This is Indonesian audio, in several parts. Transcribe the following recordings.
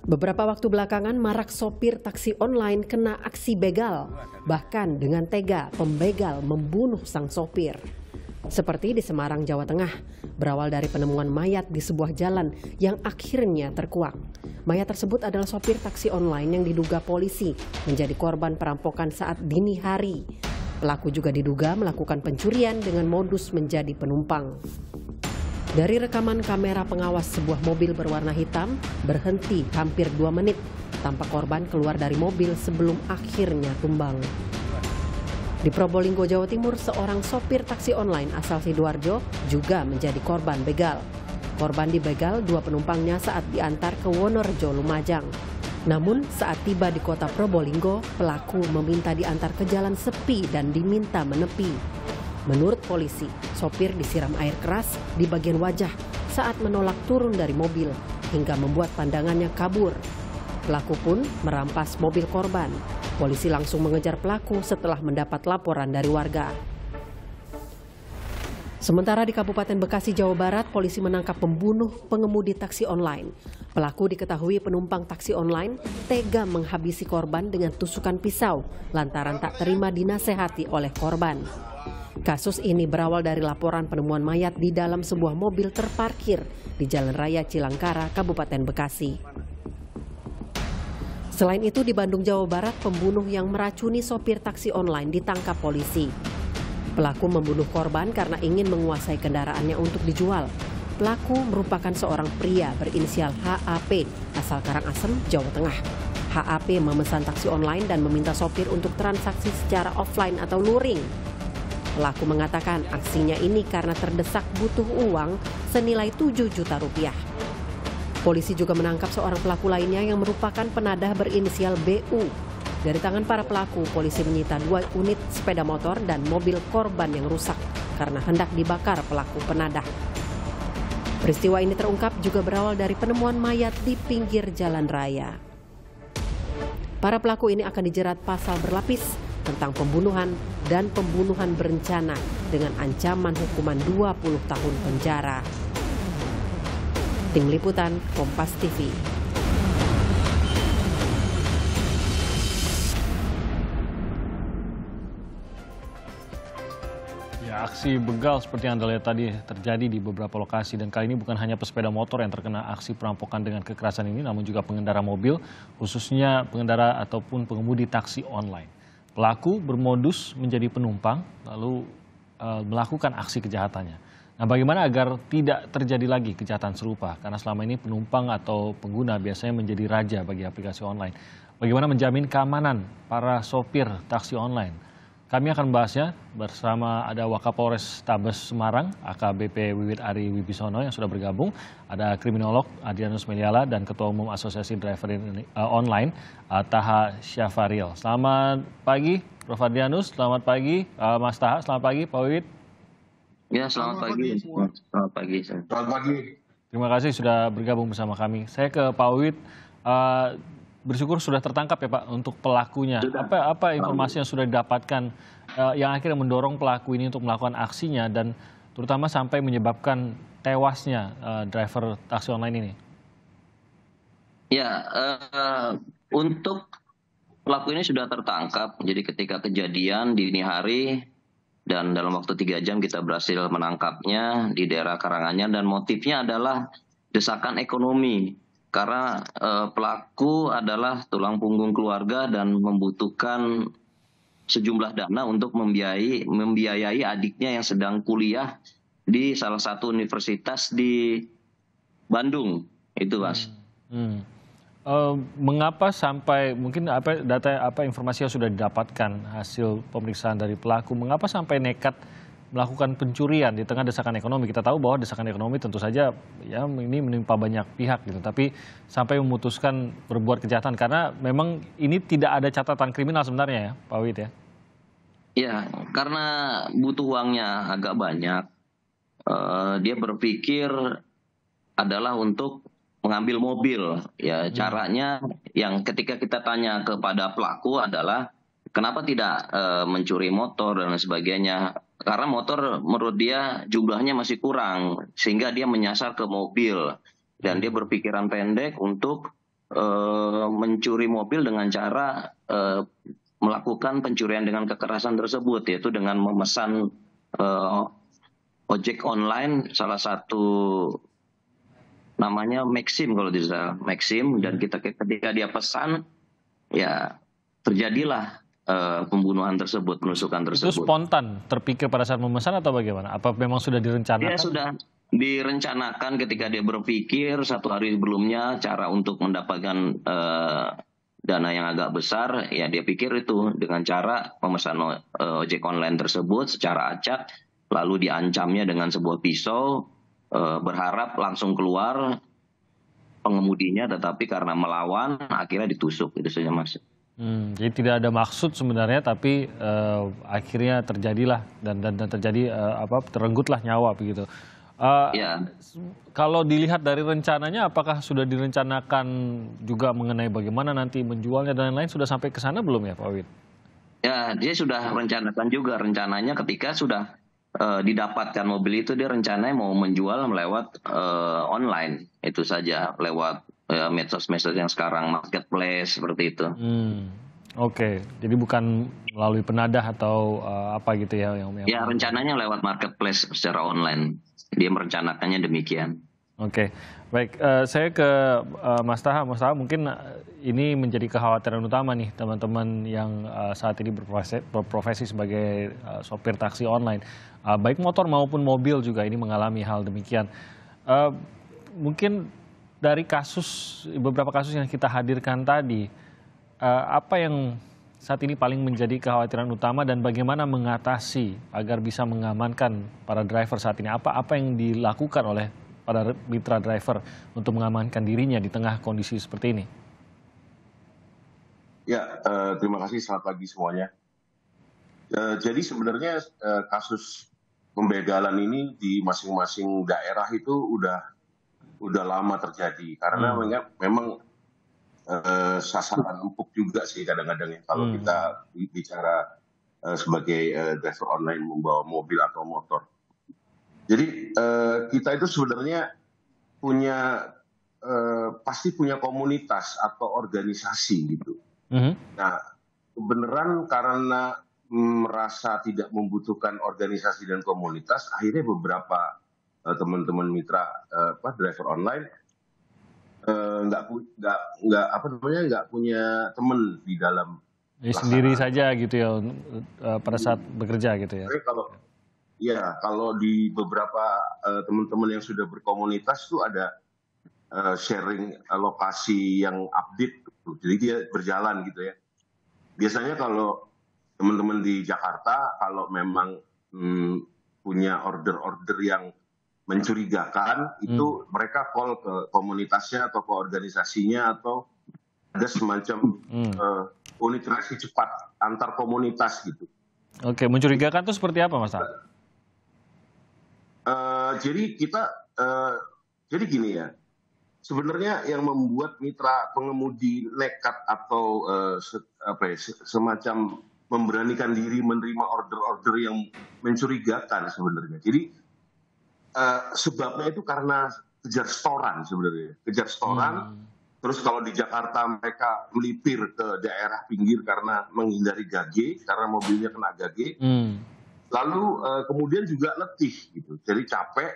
Beberapa waktu belakangan marak sopir taksi online kena aksi begal. Bahkan dengan tega pembegal membunuh sang sopir. Seperti di Semarang, Jawa Tengah, berawal dari penemuan mayat di sebuah jalan yang akhirnya terkuak. Mayat tersebut adalah sopir taksi online yang diduga polisi menjadi korban perampokan saat dini hari. Pelaku juga diduga melakukan pencurian dengan modus menjadi penumpang. Dari rekaman kamera pengawas, sebuah mobil berwarna hitam berhenti hampir 2 menit. Tampak korban keluar dari mobil sebelum akhirnya tumbang. Di Probolinggo, Jawa Timur, seorang sopir taksi online asal Sidoarjo juga menjadi korban begal. Korban dibegal 2 penumpangnya saat diantar ke Wonorejo, Lumajang. Namun saat tiba di kota Probolinggo, pelaku meminta diantar ke jalan sepi dan diminta menepi. Menurut polisi, sopir disiram air keras di bagian wajah saat menolak turun dari mobil hingga membuat pandangannya kabur. Pelaku pun merampas mobil korban. Polisi langsung mengejar pelaku setelah mendapat laporan dari warga. Sementara di Kabupaten Bekasi, Jawa Barat, polisi menangkap pembunuh pengemudi taksi online. Pelaku diketahui penumpang taksi online tega menghabisi korban dengan tusukan pisau lantaran tak terima dinasehati oleh korban. Kasus ini berawal dari laporan penemuan mayat di dalam sebuah mobil terparkir di Jalan Raya Cilangkara, Kabupaten Bekasi. Selain itu, di Bandung, Jawa Barat, pembunuh yang meracuni sopir taksi online ditangkap polisi. Pelaku membunuh korban karena ingin menguasai kendaraannya untuk dijual. Pelaku merupakan seorang pria berinisial HAP asal Karangasem, Jawa Tengah. HAP memesan taksi online dan meminta sopir untuk transaksi secara offline atau luring. Pelaku mengatakan aksinya ini karena terdesak butuh uang senilai 7 juta rupiah. Polisi juga menangkap seorang pelaku lainnya yang merupakan penadah berinisial BU. Dari tangan para pelaku, polisi menyita 2 unit sepeda motor dan mobil korban yang rusak karena hendak dibakar pelaku penadah. Peristiwa ini terungkap juga berawal dari penemuan mayat di pinggir jalan raya. Para pelaku ini akan dijerat pasal berlapis tentang pembunuhan dan pembunuhan berencana dengan ancaman hukuman 20 tahun penjara. Tim Liputan, Kompas TV. Ya, aksi begal seperti yang Anda lihat tadi terjadi di beberapa lokasi, dan kali ini bukan hanya pesepeda motor yang terkena aksi perampokan dengan kekerasan ini, namun juga pengendara mobil, khususnya pengendara ataupun pengemudi taksi online. Pelaku bermodus menjadi penumpang lalu melakukan aksi kejahatannya. Nah, bagaimana agar tidak terjadi lagi kejahatan serupa? Karena selama ini penumpang atau pengguna biasanya menjadi raja bagi aplikasi online. Bagaimana menjamin keamanan para sopir taksi online? Kami akan membahasnya bersama ada Wakapolres Tabes Semarang, AKBP Wiwit Ari Wibisono yang sudah bergabung. Ada kriminolog Adrianus Meliala dan Ketua Umum Asosiasi Driver Online, Taha Syafaril. Selamat pagi, Prof. Adrianus. Selamat pagi, Mas Taha. Selamat pagi, Pak Wiwit. Ya, selamat pagi. Selamat pagi. Selamat pagi. Terima kasih sudah bergabung bersama kami. Saya ke Pak Wiwit. Bersyukur sudah tertangkap ya Pak untuk pelakunya. Apa informasi yang sudah didapatkan yang akhirnya mendorong pelaku ini untuk melakukan aksinya dan terutama sampai menyebabkan tewasnya driver taksi online ini? Ya, untuk pelaku ini sudah tertangkap. Jadi ketika kejadian dini hari dan dalam waktu 3 jam kita berhasil menangkapnya di daerah Karanganyar, dan motifnya adalah desakan ekonomi. Karena pelaku adalah tulang punggung keluarga dan membutuhkan sejumlah dana untuk membiayai adiknya yang sedang kuliah di salah satu universitas di Bandung. Itu, Mas. Mengapa sampai, mungkin informasi yang sudah didapatkan hasil pemeriksaan dari pelaku, mengapa sampai nekat melakukan pencurian di tengah desakan ekonomi? Kita tahu bahwa desakan ekonomi tentu saja ya ini menimpa banyak pihak gitu, tapi sampai memutuskan berbuat kejahatan karena memang ini tidak ada catatan kriminal sebenarnya ya, Pak Wid ya? Ya, karena butuh uangnya agak banyak, dia berpikir adalah untuk mengambil mobil. Ya, caranya yang ketika kita tanya kepada pelaku adalah kenapa tidak mencuri motor dan sebagainya. Karena motor menurut dia jumlahnya masih kurang, sehingga dia menyasar ke mobil. Dan dia berpikiran pendek untuk mencuri mobil dengan cara melakukan pencurian dengan kekerasan tersebut, yaitu dengan memesan ojek online, salah satu namanya Maxim kalau tidak salah, Maxim, dan ketika dia pesan, ya terjadilah pembunuhan tersebut, penusukan Itu tersebut. spontan terpikir pada saat memesan atau bagaimana? Apa memang sudah direncanakan? Dia sudah direncanakan ketika dia berpikir 1 hari sebelumnya cara untuk mendapatkan dana yang agak besar, ya dia pikir itu dengan cara memesan ojek online tersebut secara acak, lalu diancamnya dengan sebuah pisau, berharap langsung keluar pengemudinya, tetapi karena melawan akhirnya ditusuk, itu saja Mas. Jadi tidak ada maksud sebenarnya, tapi akhirnya terjadilah dan terjadi terenggutlah nyawa begitu. Ya. Kalau dilihat dari rencananya, apakah sudah direncanakan juga mengenai bagaimana nanti menjualnya dan lain-lain, sudah sampai ke sana belum ya Pak Wid? Ya, dia sudah rencanakan juga, rencananya ketika sudah didapatkan mobil itu, dia rencananya mau menjual lewat online, itu saja, lewat medsos-medsos yang sekarang marketplace seperti itu. Oke, jadi bukan melalui penadah atau apa gitu ya? Ya, rencananya lewat marketplace secara online. Dia merencanakannya demikian. Oke, baik. Saya ke Mas Taha. Mas Taha, mungkin ini menjadi kekhawatiran utama nih teman-teman yang saat ini berprofesi sebagai sopir taksi online. Baik motor maupun mobil juga ini mengalami hal demikian. Mungkin dari beberapa kasus yang kita hadirkan tadi, apa yang saat ini paling menjadi kekhawatiran utama dan bagaimana mengatasi agar bisa mengamankan para driver saat ini? Apa yang dilakukan oleh para mitra driver untuk mengamankan dirinya di tengah kondisi seperti ini? Ya, terima kasih. Selamat pagi semuanya. Jadi sebenarnya kasus pembegalan ini di masing-masing daerah itu udah lama terjadi, karena memang sasaran empuk juga sih kadang-kadang ya kalau kita bicara sebagai driver online membawa mobil atau motor. Jadi kita itu sebenarnya pasti punya komunitas atau organisasi gitu. Nah, kebenaran karena merasa tidak membutuhkan organisasi dan komunitas, akhirnya beberapa teman-teman mitra driver online nggak punya teman di dalam sendiri saja gitu ya pada saat bekerja gitu ya. Kalau di beberapa teman-teman yang sudah berkomunitas tuh ada sharing lokasi yang update gitu. Jadi dia berjalan gitu ya. Biasanya kalau teman-teman di Jakarta kalau memang punya order-order yang mencurigakan, itu mereka call ke komunitasnya atau ke organisasinya, atau ada semacam unit reaksi cepat antar komunitas gitu. Oke, mencurigakan itu seperti apa Mas? Jadi gini ya, sebenarnya yang membuat mitra pengemudi nekat atau semacam memberanikan diri menerima order-order yang mencurigakan sebenarnya. Jadi sebabnya itu karena kejar setoran sebenarnya, Terus kalau di Jakarta mereka melipir ke daerah pinggir karena menghindari gage, karena mobilnya kena gage. Lalu kemudian juga letih gitu, jadi capek.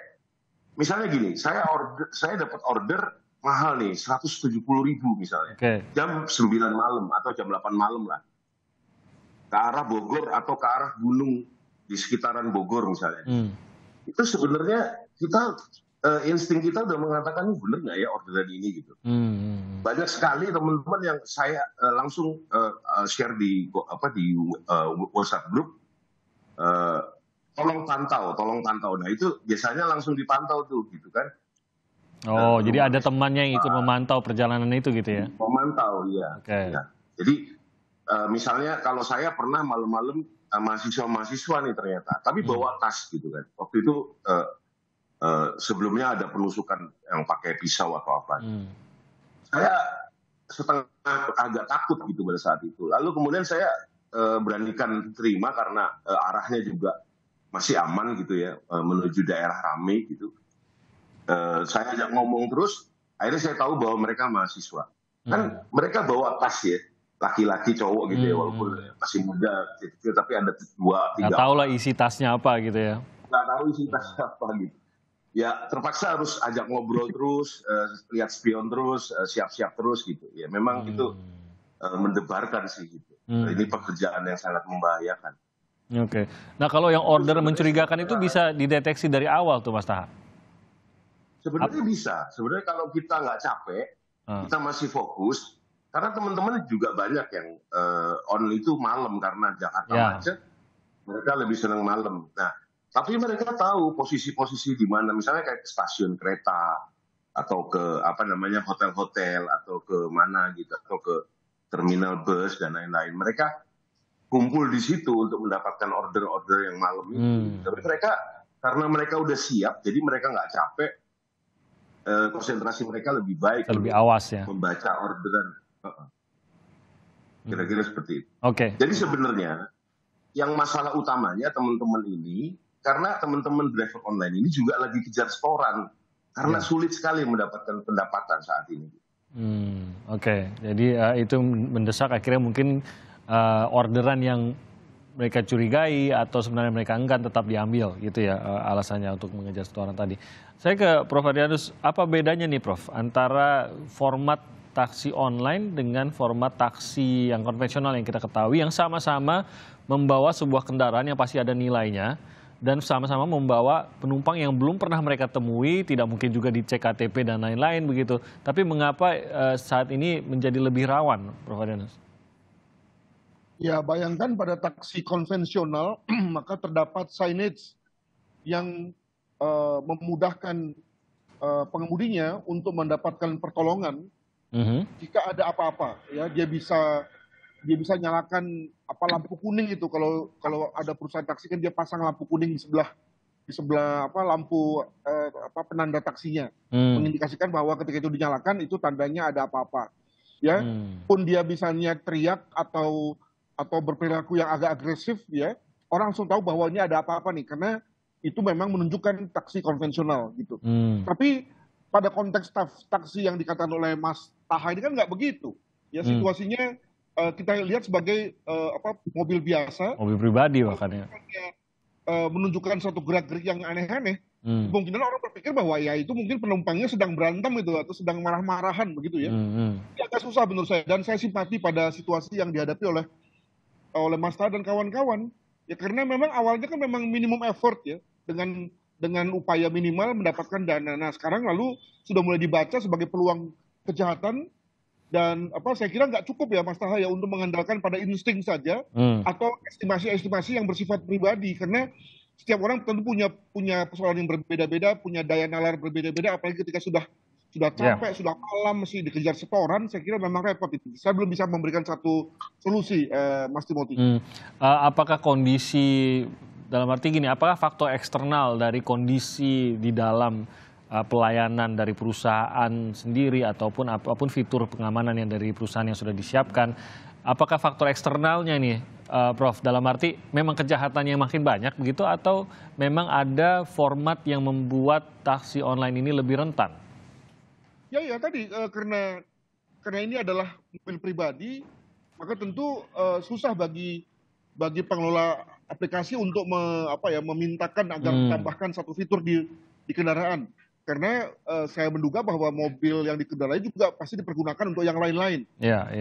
Misalnya gini, saya dapat order mahal nih, 170.000 misalnya, jam 9 malam atau jam 8 malam lah, ke arah Bogor atau ke arah gunung di sekitaran Bogor misalnya. Itu sebenarnya insting kita udah mengatakan ini bener nggak ya orderan ini gitu. Banyak sekali teman-teman yang saya langsung share di WhatsApp group, tolong pantau. Nah itu biasanya langsung dipantau tuh gitu kan. Jadi ada temannya yang ikut memantau perjalanan itu gitu ya? Memantau, iya. Okay. Ya. Jadi misalnya kalau saya pernah malam-malam mahasiswa nih ternyata, tapi bawa tas gitu kan. Waktu itu sebelumnya ada penusukan yang pakai pisau atau apa. Saya setengah agak takut gitu pada saat itu. Lalu kemudian saya beranikan terima karena arahnya juga masih aman gitu ya, menuju daerah ramai gitu. Saya ajak ngomong terus, akhirnya saya tahu bahwa mereka mahasiswa. Kan mereka bawa tas ya, laki-laki cowok gitu ya, walaupun masih muda kecil, tapi ada 2, 3 Nggak tahu lah isi tasnya apa gitu ya. nggak tahu isi tasnya apa gitu. Ya terpaksa harus ajak ngobrol terus, lihat spion terus, siap-siap terus gitu. Ya memang itu mendebarkan sih gitu. Ini pekerjaan yang sangat membahayakan. Oke. Nah kalau yang order mencurigakan itu bisa dideteksi dari awal tuh Mas Taha? Sebenarnya bisa. Sebenarnya kalau kita nggak capek, kita masih fokus. Karena teman-teman juga banyak yang on itu malam karena Jakarta macet. Mereka lebih senang malam. Nah, tapi mereka tahu posisi-posisi di mana, misalnya kayak ke stasiun kereta atau ke hotel-hotel atau ke mana gitu, atau ke terminal bus dan lain-lain. Mereka kumpul di situ untuk mendapatkan order-order yang malam itu. Tapi mereka karena mereka udah siap, jadi mereka nggak capek. Konsentrasi mereka lebih baik, lebih awas ya, membaca orderan. Kira-kira seperti itu. Oke. Jadi sebenarnya yang masalah utamanya teman-teman ini, karena teman-teman driver online ini juga lagi kejar setoran, karena sulit sekali mendapatkan pendapatan saat ini. Oke. Jadi itu mendesak akhirnya mungkin orderan yang mereka curigai atau sebenarnya mereka enggan tetap diambil gitu ya, alasannya untuk mengejar setoran tadi. Saya ke Prof. Adrianus, apa bedanya nih Prof antara format taksi online dengan format taksi yang konvensional yang kita ketahui, yang sama-sama membawa sebuah kendaraan yang pasti ada nilainya dan sama-sama membawa penumpang yang belum pernah mereka temui, tidak mungkin juga dicek KTP dan lain-lain begitu. Tapi mengapa saat ini menjadi lebih rawan, Prof. Adrianus? Ya, bayangkan pada taksi konvensional maka terdapat signage yang memudahkan pengemudinya untuk mendapatkan pertolongan jika ada apa-apa. Ya, dia bisa nyalakan lampu kuning itu, kalau ada perusahaan taksi kan dia pasang lampu kuning di sebelah lampu penanda taksinya, mengindikasikan bahwa ketika itu dinyalakan itu tandanya ada apa-apa. Ya, pun dia misalnya teriak atau berperilaku yang agak agresif, ya orang langsung tahu bahwa ini ada apa-apa nih, karena itu memang menunjukkan taksi konvensional gitu. Tapi pada konteks taksi yang dikatakan oleh Mas Taha ini kan nggak begitu. Ya, situasinya kita lihat sebagai mobil biasa. Mobil pribadi bahkan ya. Menunjukkan suatu gerak-gerik yang aneh-aneh. Mungkin orang berpikir bahwa ya itu mungkin penumpangnya sedang berantem itu atau sedang marah-marahan begitu ya. Ini agak susah menurut saya, dan saya simpati pada situasi yang dihadapi oleh Mas Taha dan kawan-kawan. Ya karena memang awalnya kan memang minimum effort ya, dengan upaya minimal mendapatkan dana. Nah sekarang lalu sudah mulai dibaca sebagai peluang kejahatan, dan saya kira nggak cukup ya Mas Taha ya untuk mengandalkan pada insting saja atau estimasi-estimasi yang bersifat pribadi, karena setiap orang tentu punya persoalan yang berbeda-beda, punya daya nalar berbeda-beda, apalagi ketika sudah capek, sudah malam, mesti dikejar setoran. Saya kira memang repot itu. Saya belum bisa memberikan satu solusi, Mas Timothy. Apakah kondisi, dalam arti gini, apakah faktor eksternal dari kondisi di dalam pelayanan dari perusahaan sendiri ataupun apapun fitur pengamanan yang dari perusahaan yang sudah disiapkan, apakah faktor eksternalnya nih, Prof, dalam arti memang kejahatannya makin banyak begitu, atau memang ada format yang membuat taksi online ini lebih rentan? Ya tadi karena ini adalah mobil pribadi, maka tentu susah bagi pengelola aplikasi untuk memintakan agar tambahkan satu fitur di kendaraan. Karena saya menduga bahwa mobil yang dikendarai juga pasti dipergunakan untuk yang lain-lain.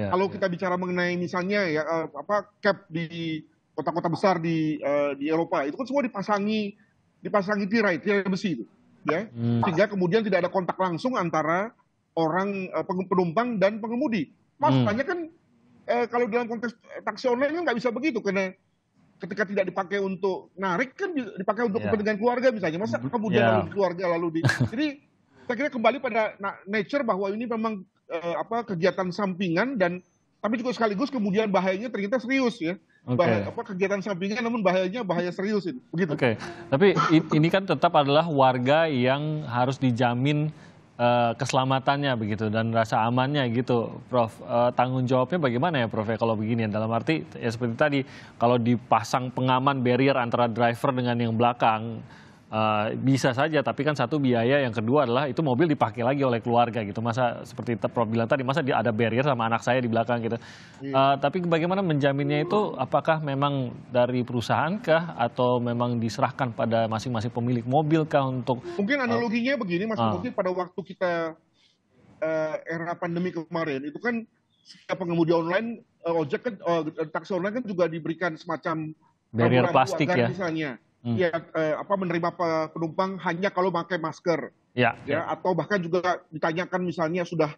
Kalau kita bicara mengenai misalnya ya cap di kota-kota besar di Eropa, itu kan semua dipasangi tirai besi itu, ya, sehingga kemudian tidak ada kontak langsung antara orang penumpang dan pengemudi. Masalahnya kan kalau dalam konteks taksi online kan nggak bisa begitu, karena ketika tidak dipakai untuk narik kan dipakai untuk kepentingan keluarga misalnya. Masa kemudian lalu di keluarga jadi saya kira kembali pada nature bahwa ini memang kegiatan sampingan, dan tapi juga sekaligus kemudian bahayanya ternyata serius ya. Kegiatan sampingan namun bahaya serius ini. Begitu. Oke. Tapi ini kan tetap adalah warga yang harus dijamin keselamatannya begitu dan rasa amannya gitu, Prof. Tanggung jawabnya bagaimana ya, Prof? Kalau begini, dalam arti ya seperti tadi, kalau dipasang pengaman barrier antara driver dengan yang belakang, bisa saja, tapi kan satu biaya, yang kedua adalah itu mobil dipakai lagi oleh keluarga gitu. Masa seperti Prof bilang tadi, masa ada barrier sama anak saya di belakang gitu. Tapi bagaimana menjaminnya itu, apakah memang dari perusahaan kah atau memang diserahkan pada masing-masing pemilik mobil kah untuk... Mungkin analoginya begini Mas, mungkin pada waktu kita era pandemi kemarin, itu kan setiap pengemudi online, ojek kan, taksi online kan juga diberikan semacam barrier plastik ya. Misalnya. Ya, menerima penumpang hanya kalau pakai masker, ya, atau bahkan juga ditanyakan misalnya sudah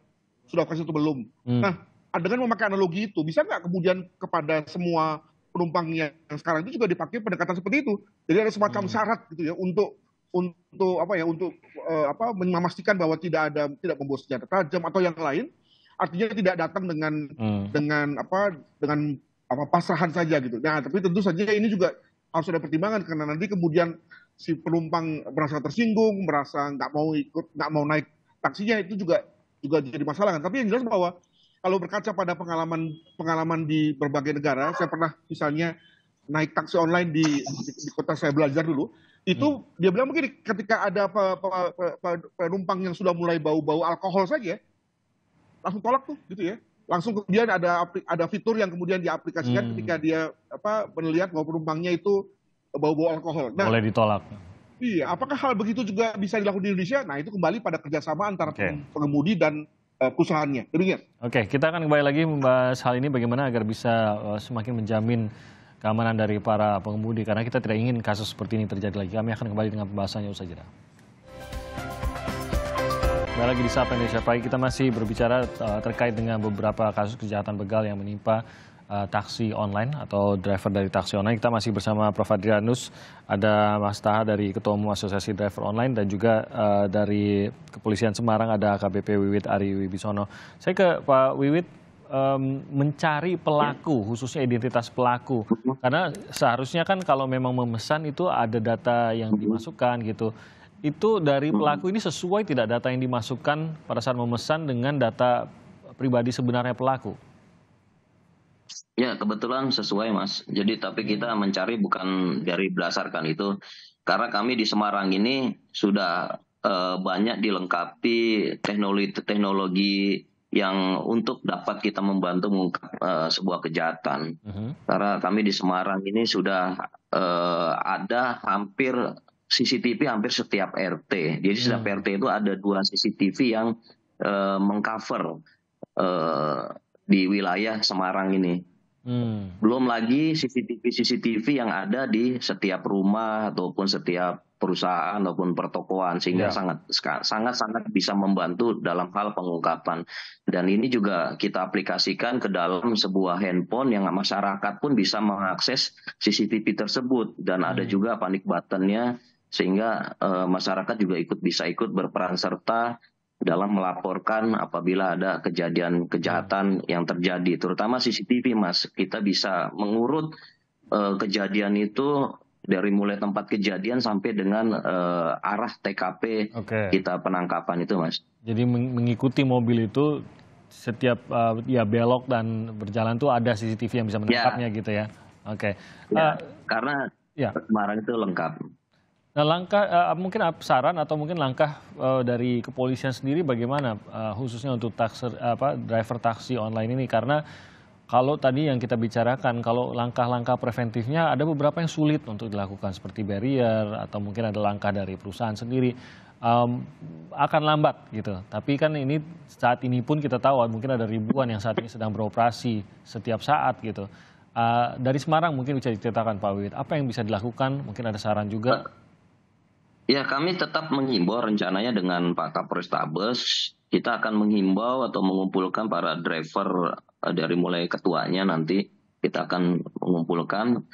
vaksin atau belum. Nah, dengan memakai analogi itu, bisa nggak kemudian kepada semua penumpang yang sekarang itu juga dipakai pendekatan seperti itu? Jadi ada semacam syarat gitu ya untuk memastikan bahwa tidak membawa senjata tajam atau yang lain, artinya tidak datang dengan pasrahan saja gitu. Nah, tapi tentu saja ini juga harus ada pertimbangan, karena nanti kemudian si penumpang merasa tersinggung, merasa nggak mau naik taksinya, itu juga jadi masalah kan. Tapi yang jelas bahwa kalau berkaca pada pengalaman di berbagai negara, saya pernah misalnya naik taksi online di kota saya belajar dulu, itu dia bilang begini, ketika ada penumpang yang sudah mulai bau-bau alkohol saja, langsung tolak tuh gitu ya. Langsung kemudian ada fitur yang kemudian diaplikasikan ketika dia melihat bahwa penumpangnya itu bau-bau alkohol. Nah, boleh ditolak. Iya, apakah hal begitu juga bisa dilakukan di Indonesia? Nah, itu kembali pada kerjasama antara pengemudi dan perusahaannya. Demikian. Oke, kita akan kembali lagi membahas hal ini, bagaimana agar bisa semakin menjamin keamanan dari para pengemudi, karena kita tidak ingin kasus seperti ini terjadi lagi. Kami akan kembali dengan pembahasannya usai jeda. Kembali lagi di Sapa Indonesia Pagi, kita masih berbicara terkait dengan beberapa kasus kejahatan begal yang menimpa taksi online atau driver dari taksi online. Kita masih bersama Prof Adrianus, ada Mas Taha dari Ketua Umum Asosiasi Driver Online, dan juga dari Kepolisian Semarang ada AKBP Wiwit Ari Wibisono. Saya ke Pak Wiwit, mencari pelaku, khususnya identitas pelaku, karena seharusnya kan kalau memang memesan itu ada data yang dimasukkan gitu. Itu dari pelaku ini sesuai tidak data yang dimasukkan pada saat memesan dengan data pribadi sebenarnya pelaku? Ya, kebetulan sesuai Mas. Jadi tapi kita mencari bukan dari berdasarkan itu. Karena kami di Semarang ini sudah banyak dilengkapi teknologi yang untuk dapat kita membantu mengungkap sebuah kejahatan. Karena kami di Semarang ini sudah ada hampir CCTV hampir setiap RT. Jadi setiap RT itu ada 2 CCTV yang mengcover di wilayah Semarang ini. Belum lagi CCTV yang ada di setiap rumah ataupun setiap perusahaan ataupun pertokoan, sehingga sangat bisa membantu dalam hal pengungkapan. Dan ini juga kita aplikasikan ke dalam sebuah handphone yang masyarakat pun bisa mengakses CCTV tersebut, dan ada juga panic button-nya, sehingga masyarakat juga bisa ikut berperan serta dalam melaporkan apabila ada kejadian kejahatan yang terjadi, terutama CCTV Mas. Kita bisa mengurut kejadian itu dari mulai tempat kejadian sampai dengan arah TKP kita penangkapan itu Mas. Jadi mengikuti mobil itu setiap belok dan berjalan tuh ada CCTV yang bisa menangkapnya gitu ya. Karena Semarang itu lengkap. Nah, langkah mungkin saran atau mungkin langkah dari kepolisian sendiri bagaimana, khususnya untuk driver taksi online ini, karena kalau tadi yang kita bicarakan, kalau langkah-langkah preventifnya ada beberapa yang sulit untuk dilakukan seperti barrier atau mungkin ada langkah dari perusahaan sendiri, akan lambat gitu. Tapi kan ini saat ini pun kita tahu mungkin ada ribuan yang saat ini sedang beroperasi setiap saat gitu. Dari Semarang mungkin bisa diceritakan Pak Wiwit, apa yang bisa dilakukan? Mungkin ada saran juga. Ya, kami tetap menghimbau rencananya dengan Pak Kapolrestabes, kita akan menghimbau atau mengumpulkan para driver dari mulai ketuanya, nanti kita akan mengumpulkan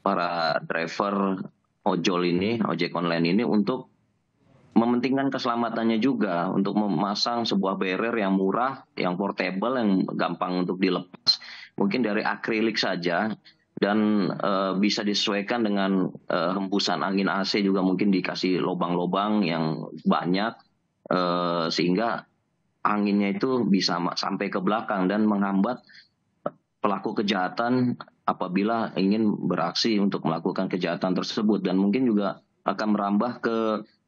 para driver ojek online ini untuk mementingkan keselamatannya juga, untuk memasang sebuah barrier yang murah, yang portable, yang gampang untuk dilepas, mungkin dari akrilik saja. Dan bisa disesuaikan dengan hembusan angin AC, juga mungkin dikasih lubang-lubang yang banyak sehingga anginnya itu bisa sampai ke belakang dan menghambat pelaku kejahatan apabila ingin beraksi untuk melakukan kejahatan tersebut. Dan mungkin juga akan merambah ke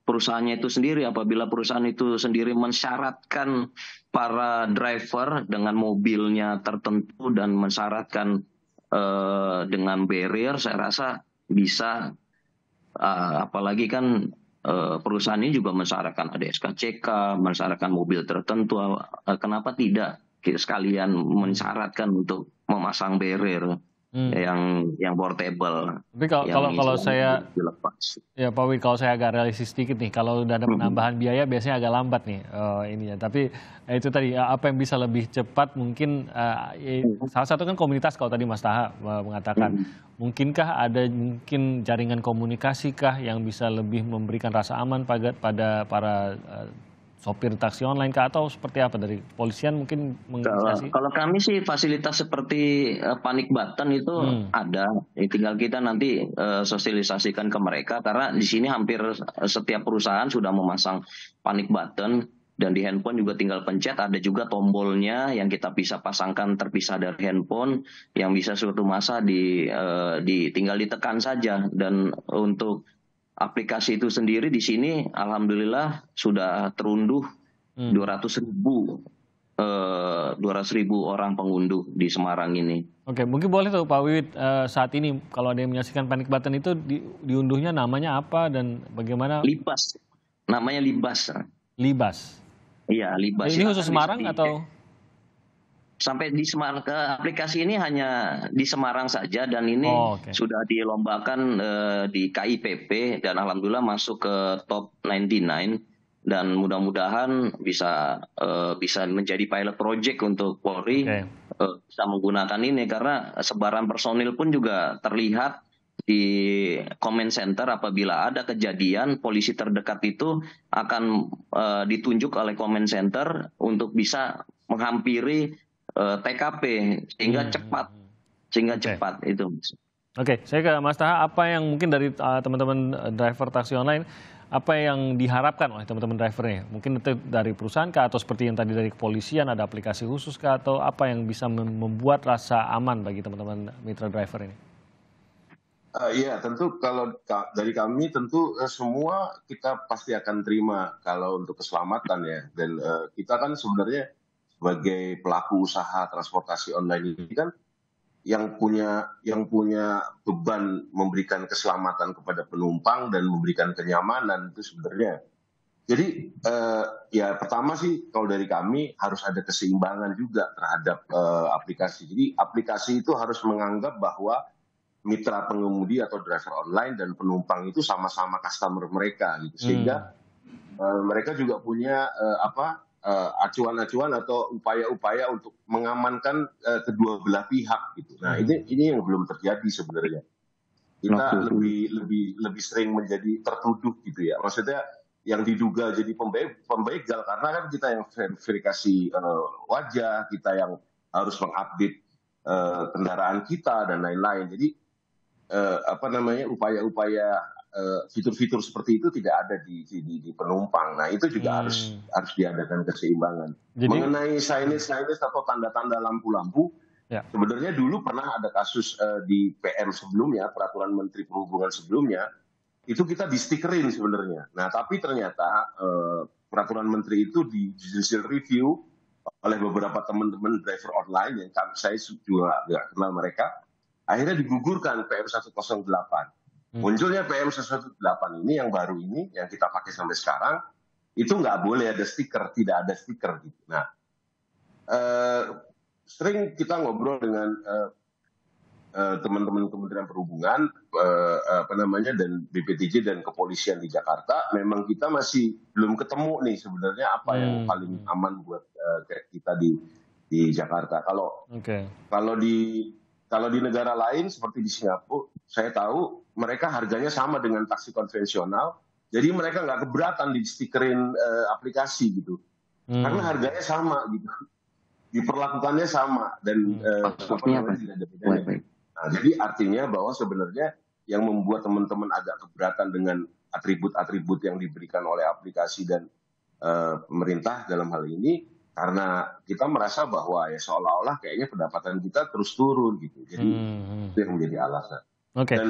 perusahaannya itu sendiri. Apabila perusahaan itu sendiri mensyaratkan para driver dengan mobilnya tertentu dan mensyaratkan dengan barrier, saya rasa bisa. Apalagi kan perusahaan ini juga mensyaratkan ada SKCK, mensyaratkan mobil tertentu. Kenapa tidak sekalian mensyaratkan untuk memasang barrier yang portable, Tapi yang kalau saya dilepas. ya Pak Wid, kalau saya agak realistis sedikit nih, kalau udah ada penambahan biaya biasanya agak lambat nih ininya. Tapi itu tadi apa yang bisa lebih cepat mungkin salah satu kan komunitas kalau tadi Mas Taha mengatakan, mungkinkah ada mungkin jaringan komunikasi kah yang bisa lebih memberikan rasa aman pada para sopir taksi online kah, atau seperti apa dari kepolisian mungkin menginisiasi? Kalau kami sih fasilitas seperti panic button itu ada. Tinggal kita nanti sosialisasikan ke mereka, karena di sini hampir setiap perusahaan sudah memasang panic button, dan di handphone juga tinggal pencet. Ada juga tombolnya yang kita bisa pasangkan terpisah dari handphone, yang bisa suatu masa tinggal ditekan saja. Dan untuk aplikasi itu sendiri di sini alhamdulillah sudah terunduh 200.000 orang pengunduh di Semarang ini. Oke, mungkin boleh tuh Pak Wiwit, saat ini kalau ada yang menyaksikan panic button itu diunduhnya namanya apa dan bagaimana? Libas, namanya Libas. Libas. Iya, Libas. Ini khusus Semarang atau? Sampai di Semarang, aplikasi ini hanya di Semarang saja, dan ini sudah dilombakan di KIPP dan alhamdulillah masuk ke top 99, dan mudah-mudahan bisa menjadi pilot project untuk Polri bisa menggunakan ini, karena sebaran personil pun juga terlihat di comment center. Apabila ada kejadian, polisi terdekat itu akan ditunjuk oleh comment center untuk bisa menghampiri TKP sehingga cepat itu. Oke, saya ke Mas Taha, apa yang mungkin dari teman-teman driver taksi online, apa yang diharapkan oleh teman-teman drivernya? Mungkin itu dari perusahaan kah, atau seperti yang tadi dari kepolisian ada aplikasi khusus kah, atau apa yang bisa membuat rasa aman bagi teman-teman mitra driver ini? Iya, tentu kalau dari kami tentu semua kita pasti akan terima kalau untuk keselamatan ya. Dan kita kan sebenarnya sebagai pelaku usaha transportasi online ini kan yang punya beban memberikan keselamatan kepada penumpang dan memberikan kenyamanan itu sebenarnya. Jadi ya pertama sih kalau dari kami harus ada keseimbangan juga terhadap aplikasi. Jadi aplikasi itu harus menganggap bahwa mitra pengemudi atau driver online dan penumpang itu sama-sama customer mereka gitu, sehingga mereka juga punya acuan-acuan atau upaya-upaya untuk mengamankan kedua belah pihak gitu. Nah ini yang belum terjadi sebenarnya. Kita lebih sering menjadi tertuduh gitu ya. Maksudnya yang diduga jadi pembegal karena kan kita yang verifikasi wajah, kita yang harus mengupdate kendaraan kita dan lain-lain. Jadi upaya-upaya fitur-fitur seperti itu tidak ada di penumpang. Nah itu juga harus diadakan keseimbangan. Jadi, mengenai signage atau tanda-tanda lampu-lampu, sebenarnya dulu pernah ada kasus di PM sebelumnya, peraturan Menteri Perhubungan sebelumnya, itu kita di stikerin sebenarnya. Nah tapi ternyata peraturan Menteri itu di judicial review oleh beberapa teman-teman driver online yang saya juga nggak kenal mereka, akhirnya digugurkan PM 108. Munculnya PM 108 ini yang baru ini, yang kita pakai sampai sekarang, itu nggak boleh ada stiker, tidak ada stiker gitu. Nah, sering kita ngobrol dengan teman-teman Kementerian Perhubungan, dan BPTJ dan kepolisian di Jakarta, memang kita masih belum ketemu nih sebenarnya apa yang paling aman buat kita di Jakarta. Kalau di negara lain seperti di Singapura, saya tahu mereka harganya sama dengan taksi konvensional, jadi mereka nggak keberatan di stikerin aplikasi gitu, karena harganya sama gitu, diperlakukannya sama dan tidak ada bedanya. Nah, jadi artinya bahwa sebenarnya yang membuat teman-teman agak keberatan dengan atribut-atribut yang diberikan oleh aplikasi dan pemerintah dalam hal ini, karena kita merasa bahwa ya seolah-olah kayaknya pendapatan kita terus turun gitu. Jadi itu yang menjadi alasan. Dan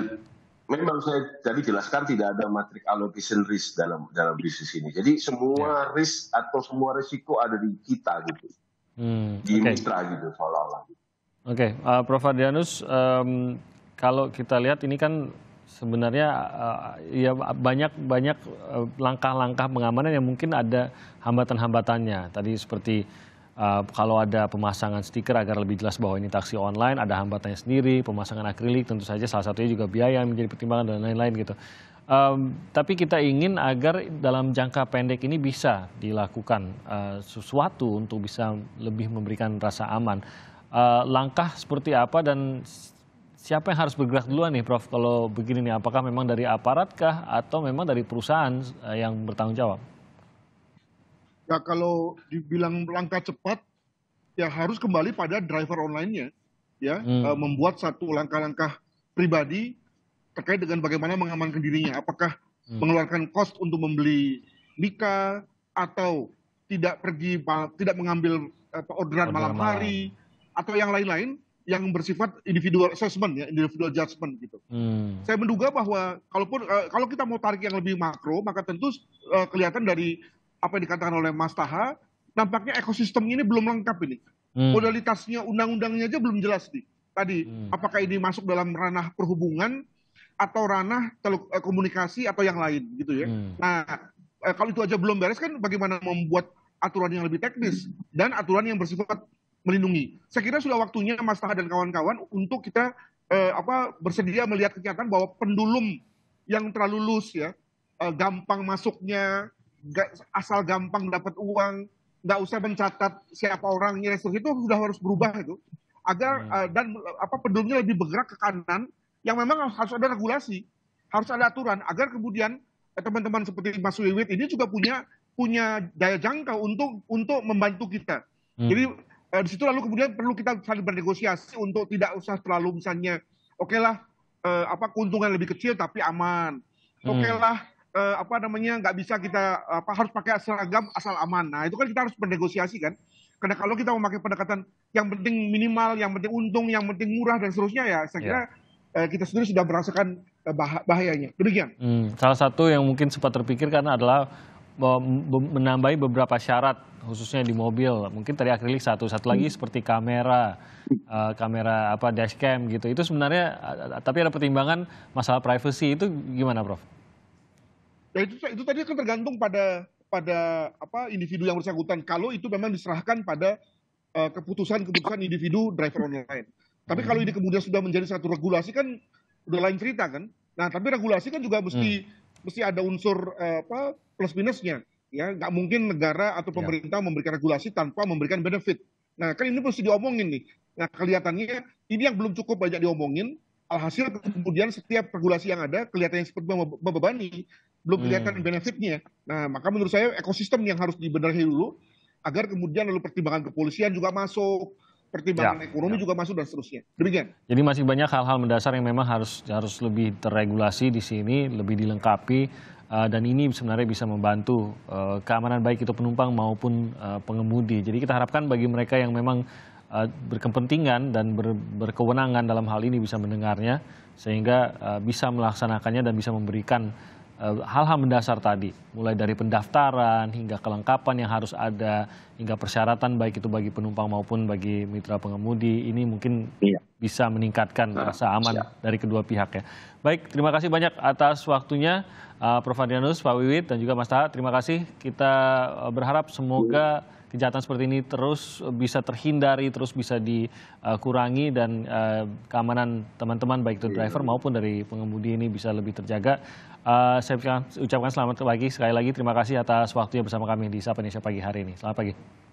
memang saya tadi jelaskan tidak ada matrix allocation risk dalam bisnis ini. Jadi semua risk atau semua risiko ada di kita gitu, di mitra gitu seolah-olah. Oke, Prof. Adrianus, kalau kita lihat ini kan sebenarnya ya banyak langkah-langkah pengamanan yang mungkin ada hambatan-hambatannya. Tadi seperti kalau ada pemasangan stiker agar lebih jelas bahwa ini taksi online, ada hambatannya sendiri, pemasangan akrilik tentu saja salah satunya juga biaya yang menjadi pertimbangan dan lain-lain gitu. Tapi kita ingin agar dalam jangka pendek ini bisa dilakukan sesuatu untuk bisa lebih memberikan rasa aman. Langkah seperti apa dan siapa yang harus bergerak duluan nih Prof kalau begini nih, apakah memang dari aparat kah atau memang dari perusahaan yang bertanggung jawab? Ya kalau dibilang langkah cepat, ya harus kembali pada driver online-nya, ya membuat satu langkah-langkah pribadi terkait dengan bagaimana mengamankan dirinya. Apakah mengeluarkan cost untuk membeli nikah atau tidak mengambil orderan malam hari atau yang lain-lain yang bersifat individual assessment, ya individual judgment gitu. Saya menduga bahwa kalau kita mau tarik yang lebih makro, maka tentu kelihatan dari apa yang dikatakan oleh Mas Taha, nampaknya ekosistem ini belum lengkap ini. Modalitasnya, undang-undangnya aja belum jelas nih. Tadi, apakah ini masuk dalam ranah perhubungan atau ranah telekomunikasi atau yang lain gitu ya. Nah, kalau itu aja belum beres kan bagaimana membuat aturan yang lebih teknis dan aturan yang bersifat melindungi. Saya kira sudah waktunya Mas Taha dan kawan-kawan untuk kita bersedia melihat kenyataan bahwa pendulum yang terlalu loose ya, gampang masuknya, asal gampang dapat uang, nggak usah mencatat siapa orangnya, itu sudah harus berubah itu agar dan pendulumnya lebih bergerak ke kanan, yang memang harus ada regulasi, harus ada aturan agar kemudian teman-teman seperti Mas Wiwit ini juga punya daya jangkau untuk membantu kita. Jadi di situ lalu kemudian perlu kita saling bernegosiasi untuk tidak usah terlalu misalnya oke lah keuntungan lebih kecil tapi aman, oke lah nggak bisa kita harus pakai seragam asal aman. Nah itu kan kita harus bernegosiasi kan, karena kalau kita memakai pendekatan yang penting minimal, yang penting untung, yang penting murah dan seterusnya, ya saya kira kita sendiri sudah merasakan bahayanya. Demikian. Salah satu yang mungkin sempat terpikirkan adalah menambahi beberapa syarat khususnya di mobil, mungkin tadi akrilik satu lagi seperti kamera dashcam gitu. Itu sebenarnya tapi ada pertimbangan masalah privacy, itu gimana Prof? Ya itu tadi kan tergantung pada individu yang bersangkutan. Kalau itu memang diserahkan pada keputusan individu driver online. Tapi kalau ini kemudian sudah menjadi satu regulasi kan udah lain cerita kan. Nah tapi regulasi kan juga mesti ada unsur plus minusnya. Ya nggak mungkin negara atau pemerintah memberikan regulasi tanpa memberikan benefit. Nah kan ini mesti diomongin nih. Nah kelihatannya ini yang belum cukup banyak diomongin. Alhasil kemudian setiap regulasi yang ada kelihatannya seperti membebani, belum kelihatan benefitnya. Nah, maka menurut saya ekosistem yang harus dibenahi dulu agar kemudian lalu pertimbangan kepolisian juga masuk, pertimbangan ekonomi juga masuk dan seterusnya. Demikian. Jadi masih banyak hal-hal mendasar yang memang harus lebih terregulasi di sini, lebih dilengkapi, dan ini sebenarnya bisa membantu keamanan baik itu penumpang maupun pengemudi. Jadi kita harapkan bagi mereka yang memang berkepentingan dan berkewenangan dalam hal ini bisa mendengarnya sehingga bisa melaksanakannya dan bisa memberikan hal-hal mendasar tadi, mulai dari pendaftaran hingga kelengkapan yang harus ada, hingga persyaratan baik itu bagi penumpang maupun bagi mitra pengemudi, ini mungkin bisa meningkatkan rasa aman dari kedua pihak ya. Baik, terima kasih banyak atas waktunya Prof. Adrianus, Pak Wiwit dan juga Mas Taha. Terima kasih. Kita berharap semoga kejahatan seperti ini terus bisa terhindari, terus bisa dikurangi dan keamanan teman-teman baik itu driver maupun dari pengemudi ini bisa lebih terjaga. Saya ucapkan selamat pagi sekali lagi. Terima kasih atas waktunya bersama kami di Sapa Indonesia Pagi hari ini. Selamat pagi.